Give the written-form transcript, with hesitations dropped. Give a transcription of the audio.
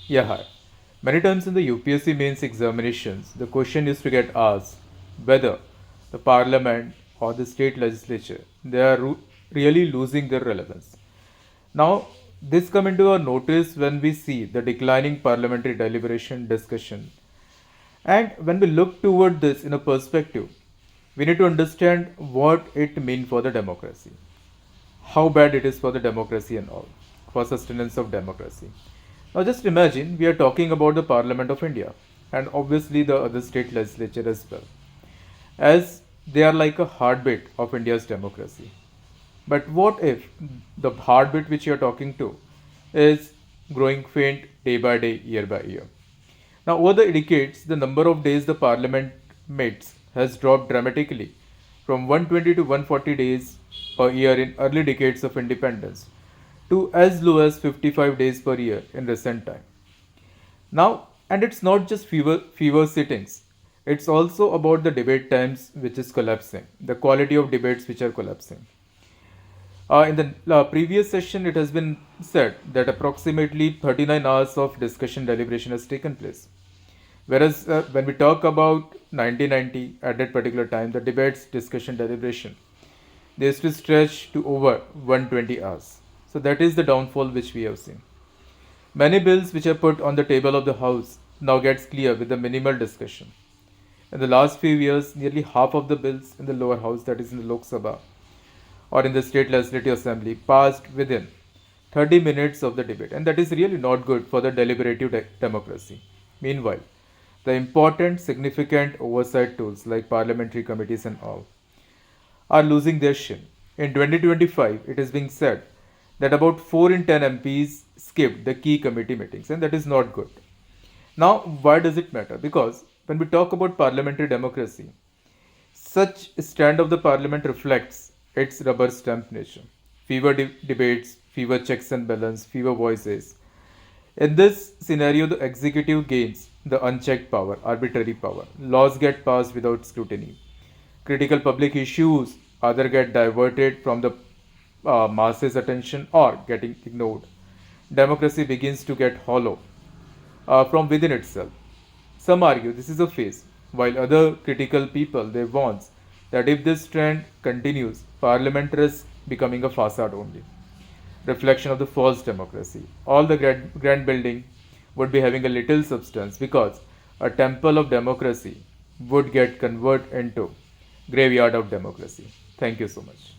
Yeah, hi. Many times in the UPSC mains examinations, the question is to get asked whether the parliament or the state legislature they are really losing their relevance. Now, this come into our notice when we see the declining parliamentary deliberation discussion. And when we look toward this in a perspective, we need to understand what it means for the democracy, how bad it is for the democracy and all, for sustenance of democracy. Now just imagine we are talking about the Parliament of India and obviously the other state legislature as well, as they are like a heartbeat of India's democracy. But what if the heartbeat which you are talking to is growing faint day by day, year by year? Now, over the decades, the number of days the parliament meets has dropped dramatically from 120 to 140 days per year in early decades of independence to as low as 55 days per year in recent time. Now, and it's not just fewer sittings. It's also about the debate times which is collapsing, the quality of debates which are collapsing. In the previous session, it has been said that approximately 39 hours of discussion deliberation has taken place. Whereas when we talk about 1990, at that particular time, the debates, discussion, deliberation, they used to stretch to over 120 hours. So that is the downfall which we have seen. Many bills which are put on the table of the House now gets clear with the minimal discussion. In the last few years, nearly half of the bills in the lower house, that is in the Lok Sabha or in the state legislative assembly, passed within 30 minutes of the debate, and that is really not good for the deliberative democracy. Meanwhile, the important, significant oversight tools like parliamentary committees and all are losing their shine. In 2025, it is being said that about 4 in 10 MPs skipped the key committee meetings, and that is not good. Now, why does it matter? Because when we talk about parliamentary democracy, such stand of the parliament reflects its rubber stamp nature. Fewer debates, fewer checks and balance, fewer voices. In this scenario, the executive gains the unchecked power, arbitrary power. Laws get passed without scrutiny. Critical public issues either get diverted from the masses' attention or getting ignored. Democracy begins to get hollow from within itself. Some argue this is a phase, while other critical people they warn that if this trend continues, Parliament risks becoming a facade only, reflection of the false democracy. All the grand building would be having a little substance because a temple of democracy would get converted into graveyard of democracy. Thank you so much.